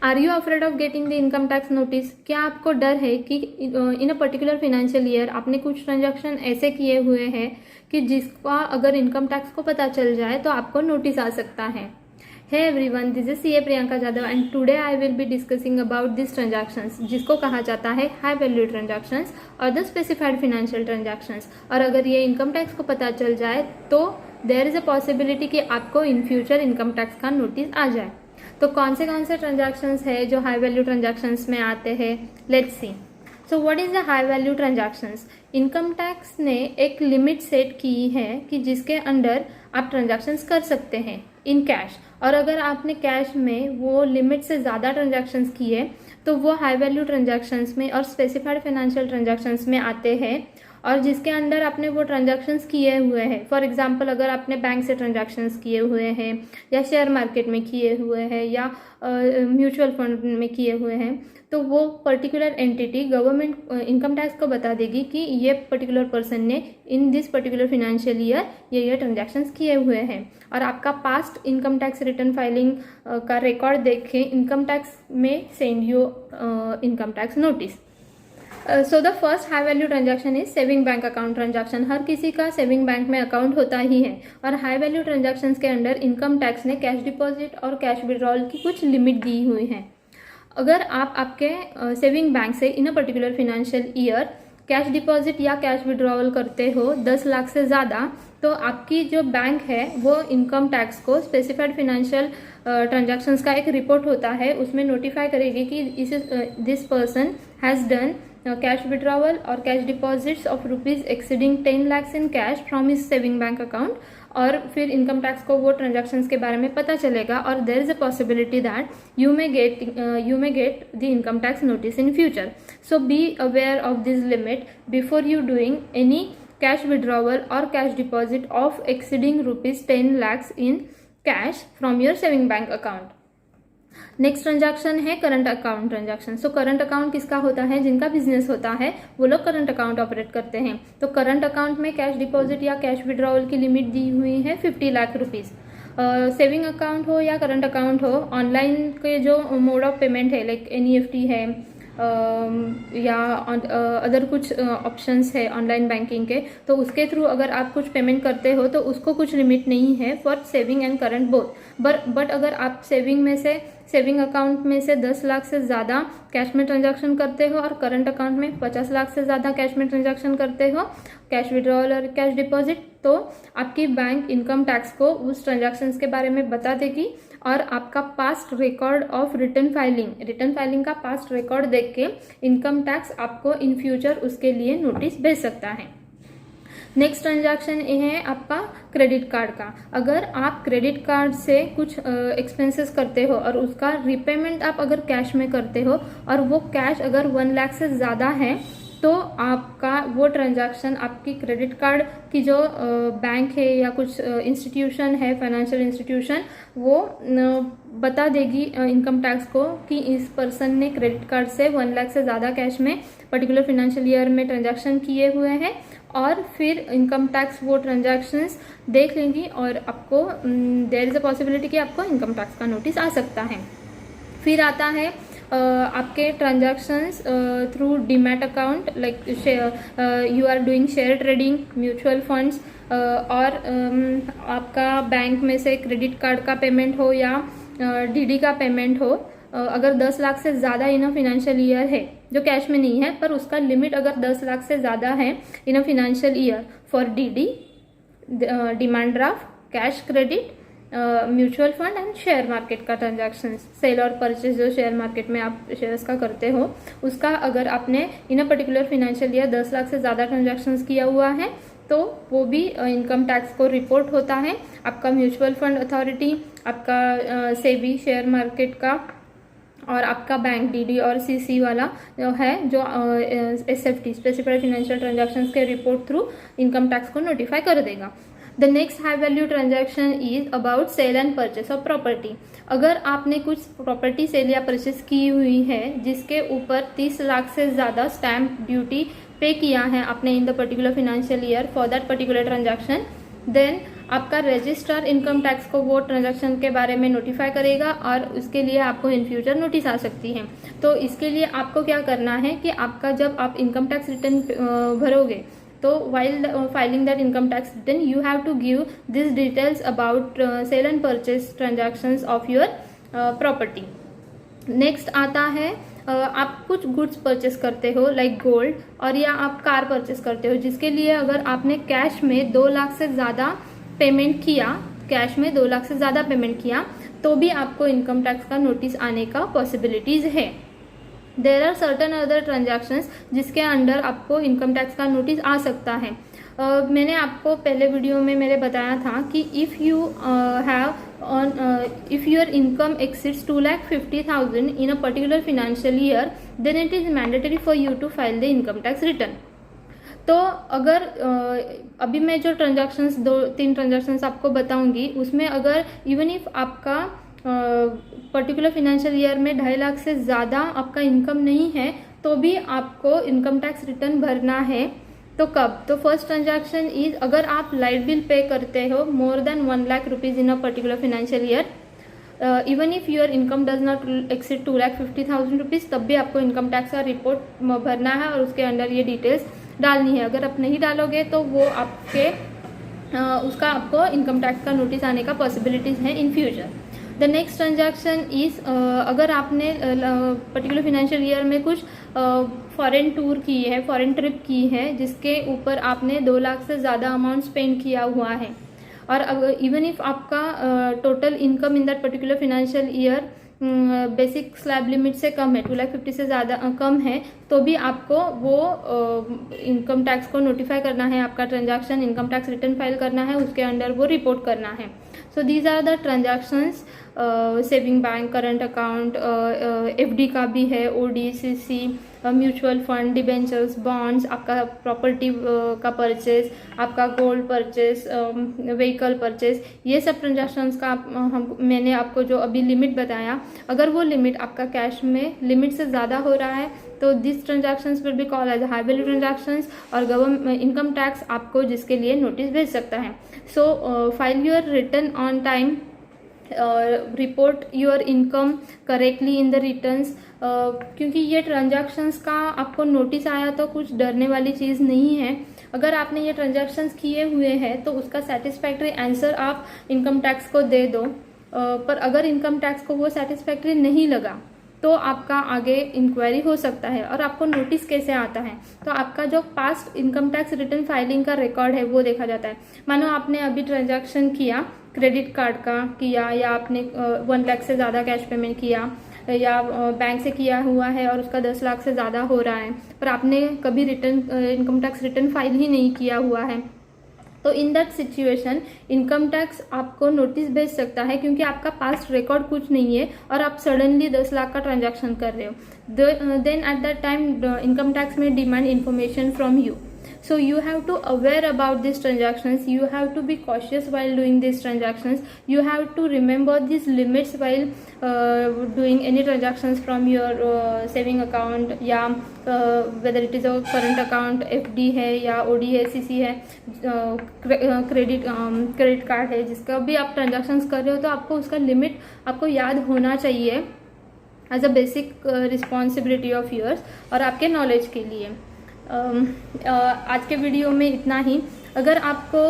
Are you afraid of getting the income tax notice? क्या आपको डर है कि in a particular financial year आपने कुछ ट्रांजैक्शन ऐसे किए हुए हैं कि जिसका अगर इनकम टैक्स को पता चल जाए तो आपको नोटिस आ सकता है? Hey everyone, this is CA Priyanka Jadhav and today I will be discussing about these transactions जिसको कहा जाता है हाई वैल्यू ट्रांजैक्शंस और द स्पेसिफाइड फाइनेंशियल ट्रांजैक्शंस। और अगर ये इनकम टैक्स को पता चल जाए तो देयर इज अ पॉसिबिलिटी कि आपको इन फ्यूचर इनकम टैक्स का नोटिस आ जाए। तो कौन से ट्रांजैक्शंस है जो हाई वैल्यू ट्रांजैक्शंस में आते हैं? Let's see. So what is the high value transactions? Income tax ने एक लिमिट सेट की है कि जिसके अंडर आप ट्रांजैक्शंस कर सकते हैं इन कैश, और अगर आपने कैश में वो लिमिट से ज़्यादा ट्रांजैक्शंस किए तो वो हाई वैल्यू ट्रांजैक्शंस में और स्पेसिफाइड फाइनेंशियल ट्रांजैक्शंस में आते हैं, और जिसके अंडर आपने वो ट्रांजैक्शंस किए हुए हैं। फॉर एग्जांपल, अगर आपने बैंक से ट्रांजैक्शंस किए हुए हैं या शेयर मार्केट में किए हुए हैं या म्यूचुअल फंड में किए हुए हैं, तो वो particular entity government income tax को बता देगी कि ये पर्टिकुलर पर्सन ने in this particular financial year ये ट्रांजैक्शंस किए हुए हैं। और आपका past income tax return filing का रिकॉर्ड देख के इनकम टैक्स में send you income tax notice. So the first high value transaction is saving bank account transaction. हर किसी का सेविंग बैंक में अकाउंट होता ही है, और हाई वैल्यू ट्रांजैक्शंस के अंडर इनकम टैक्स ने कैश डिपॉजिट और कैश विड्रॉल की कुछ लिमिट दी हुई है। अगर आप आपके सेविंग बैंक से in a particular financial year cash deposit या कैश विड्रॉवल करते हो 10 लाख से ज़्यादा, तो आपकी जो बैंक है वो इनकम टैक्स को स्पेसिफाइड फाइनेंशियल ट्रांजैक्शंस का एक रिपोर्ट होता है, उसमें नोटिफाई करेगी कि this person has done cash withdrawal और cash deposits of rupees exceeding 10 lakh in cash from his saving bank account. और फिर इनकम टैक्स को वो ट्रांजैक्शंस के बारे में पता चलेगा, और there is a possibility that you may get the income tax notice in future. So be aware of this limit before you doing any cash withdrawal और cash deposit of exceeding rupees 10 lakhs in cash from your saving bank account. Next transaction है current account transaction. So current account किसका होता है? जिनका business होता है वो लोग करंट अकाउंट ऑपरेट करते हैं। तो करंट अकाउंट में कैश डिपॉजिट या कैश विड्रॉवल की लिमिट दी हुई है 50 लाख रुपीज़। सेविंग अकाउंट हो या करंट अकाउंट हो, ऑनलाइन के जो मोड ऑफ पेमेंट है लाइक NEFT है या अदर कुछ ऑप्शंस है ऑनलाइन बैंकिंग के, तो उसके थ्रू अगर आप कुछ पेमेंट करते हो तो उसको कुछ लिमिट नहीं है for saving and current both. But अगर आप सेविंग अकाउंट में से 10 लाख से ज़्यादा कैश में ट्रांजैक्शन करते हो और करंट अकाउंट में 50 लाख से ज़्यादा कैश में ट्रांजैक्शन करते हो, कैश विड्रॉल और कैश डिपॉजिट, तो आपकी बैंक इनकम टैक्स को उस ट्रांजैक्शंस के बारे में बता देगी, और आपका past record of return filing का पास्ट रिकॉर्ड देख के इनकम टैक्स आपको इन फ्यूचर उसके लिए नोटिस भेज सकता है। नेक्स्ट ट्रांजैक्शन ये है आपका क्रेडिट कार्ड का। अगर आप क्रेडिट कार्ड से कुछ एक्सपेंसेस करते हो और उसका रिपेमेंट आप अगर कैश में करते हो और वो कैश अगर 1 लाख से ज़्यादा है, तो आपका वो ट्रांजैक्शन आपकी क्रेडिट कार्ड की जो बैंक है या कुछ इंस्टीट्यूशन है, फाइनेंशियल इंस्टीट्यूशन, वो बता देगी इनकम टैक्स को कि इस पर्सन ने क्रेडिट कार्ड से 1 लाख से ज़्यादा कैश में पर्टिकुलर फाइनेंशियल ईयर में ट्रांजैक्शन किए हुए हैं, और फिर इनकम टैक्स वो ट्रांजैक्शंस देख लेंगी और आपको देयर इज़ अ पॉसिबिलिटी कि आपको इनकम टैक्स का नोटिस आ सकता है। फिर आता है आपके transactions through demat account, like you are doing share trading, mutual funds, और आपका बैंक में से क्रेडिट कार्ड का पेमेंट हो या DD का पेमेंट हो, अगर 10 लाख से ज़्यादा इन अ फाइनेंशियल ईयर है, जो कैश में नहीं है पर उसका लिमिट अगर 10 लाख से ज़्यादा है in a financial year for DD, demand draft, cash credit, mutual fund and share market का ट्रांजैक्शन, सेल और परचेज जो शेयर मार्केट में आप शेयर्स का करते हो, उसका अगर आपने in a particular financial year 10 lakh से ज़्यादा ट्रांजैक्शंस किया हुआ है तो वो भी इनकम टैक्स को रिपोर्ट होता है। आपका म्यूचुअल फंड अथॉरिटी, आपका सेबी शेयर मार्केट का, और आपका बैंक DD और CC वाला जो है जो SFT स्पेसिफाइड फाइनेंशियल ट्रांजैक्शंस के रिपोर्ट थ्रू इनकम टैक्स को नोटिफाई कर देगा। The next high value transaction is about sale and purchase of property. अगर आपने कुछ प्रॉपर्टी सेल या परचेस की हुई है जिसके ऊपर 30 लाख से ज़्यादा स्टैम्प ड्यूटी पे किया है आपने in the particular financial year for that particular transaction, then आपका रजिस्ट्रार इनकम टैक्स को वो ट्रांजैक्शन के बारे में नोटिफाई करेगा और उसके लिए आपको इन फ्यूचर नोटिस आ सकती है। तो इसके लिए आपको क्या करना है कि आपका जब आप इनकम टैक्स रिटर्न भरोगे तो while filing that income tax return you have to give these details about sale and purchase transactions of your property। Next आता है आप कुछ गुड्स परचेस करते हो लाइक गोल्ड और या आप कार परचेस करते हो जिसके लिए अगर आपने कैश में 2 लाख से ज़्यादा पेमेंट किया तो भी आपको इनकम टैक्स का नोटिस आने का पॉसिबिलिटीज़ है। There are certain other transactions जिसके अंडर आपको इनकम टैक्स का नोटिस आ सकता है। मैंने आपको पहले वीडियो में मैंने बताया था कि if your income exceeds 2,50,000 in a particular financial year then it is mandatory for you to file the income tax return. तो अगर अभी मैं जो ट्रांजैक्शंस 2-3 ट्रांजैक्शंस आपको बताऊंगी उसमें अगर इवन इफ आपका पर्टिकुलर फाइनेंशियल ईयर में 2.5 लाख से ज़्यादा आपका इनकम नहीं है तो भी आपको इनकम टैक्स रिटर्न भरना है। तो कब? तो फर्स्ट ट्रांजैक्शन इज अगर आप लाइट बिल पे करते हो more than 1 lakh rupees in a particular financial year even if your income does not exceed 2,50,000 rupees तब भी आपको इनकम टैक्स का रिपोर्ट भरना है और उसके अंदर ये डिटेल्स डालनी है। अगर आप नहीं डालोगे तो वो उसका आपको इनकम टैक्स का नोटिस आने का पॉसिबिलिटीज़ है in future. The next transaction is अगर आपने पर्टिकुलर फाइनेंशियल ईयर में कुछ फॉरेन टूर की है, फॉरेन ट्रिप की है जिसके ऊपर आपने 2 लाख से ज़्यादा अमाउंट स्पेंड किया हुआ है और इवन इफ आपका total income in that particular financial year basic slab limit से कम है, 2,50,000 से ज़्यादा कम है तो भी आपको वो इनकम टैक्स को नोटिफाई करना है, आपका transaction income tax return file करना है, उसके अंडर वो रिपोर्ट करना है। So these are the transactions. Saving bank, current account, FD का भी है, OD, CC, mutual fund, debentures, bonds, आपका प्रॉपर्टी का परचेज, आपका गोल्ड परचेज, व्हीकल परचेज, ये सब ट्रांजैक्शंस का मैंने आपको जो अभी लिमिट बताया अगर वो लिमिट आपका कैश में लिमिट से ज़्यादा हो रहा है तो this transactions will be call as high value transactions और गवर्नमेंट इनकम टैक्स आपको जिसके लिए नोटिस भेज सकता है। So file your return on time, report your income correctly in the returns. क्योंकि ये ट्रांजैक्शंस का आपको नोटिस आया तो कुछ डरने वाली चीज़ नहीं है। अगर आपने ये ट्रांजैक्शंस किए हुए हैं तो उसका सेटिस्फैक्ट्री आंसर आप इनकम टैक्स को दे दो, पर अगर इनकम टैक्स को वो सेटिस्फैक्ट्री नहीं लगा तो आपका आगे इंक्वायरी हो सकता है। और आपको नोटिस कैसे आता है? तो आपका जो past income tax return filing का रिकॉर्ड है वो देखा जाता है। मानो आपने अभी ट्रांजैक्शन किया, क्रेडिट कार्ड का किया या आपने 1 लाख से ज़्यादा कैश पेमेंट किया या बैंक से किया हुआ है और उसका 10 लाख से ज़्यादा हो रहा है पर आपने कभी इनकम टैक्स रिटर्न फाइल ही नहीं किया हुआ है तो in that situation income tax आपको नोटिस भेज सकता है क्योंकि आपका पास्ट रिकॉर्ड कुछ नहीं है और आप सडनली 10 लाख का ट्रांजैक्शन कर रहे हो। Then at that time income tax में demand information from you. So you have to aware about these transactions, you have to be cautious while doing these transactions, you have to remember these limits while doing any transactions from your saving account या whether it is a current account, FD है या OD है, CC है, credit card है, जिसका भी आप transactions कर रहे हो तो आपको उसका लिमिट आपको याद होना चाहिए as a basic responsibility of yours और आपके नॉलेज के लिए। आज के वीडियो में इतना ही। अगर आपको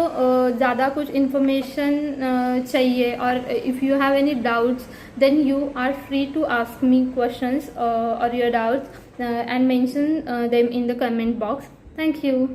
ज़्यादा कुछ इन्फॉर्मेशन चाहिए और if you have any doubts then you are free to ask me questions और your doubts and mention them in the comment box. Thank you.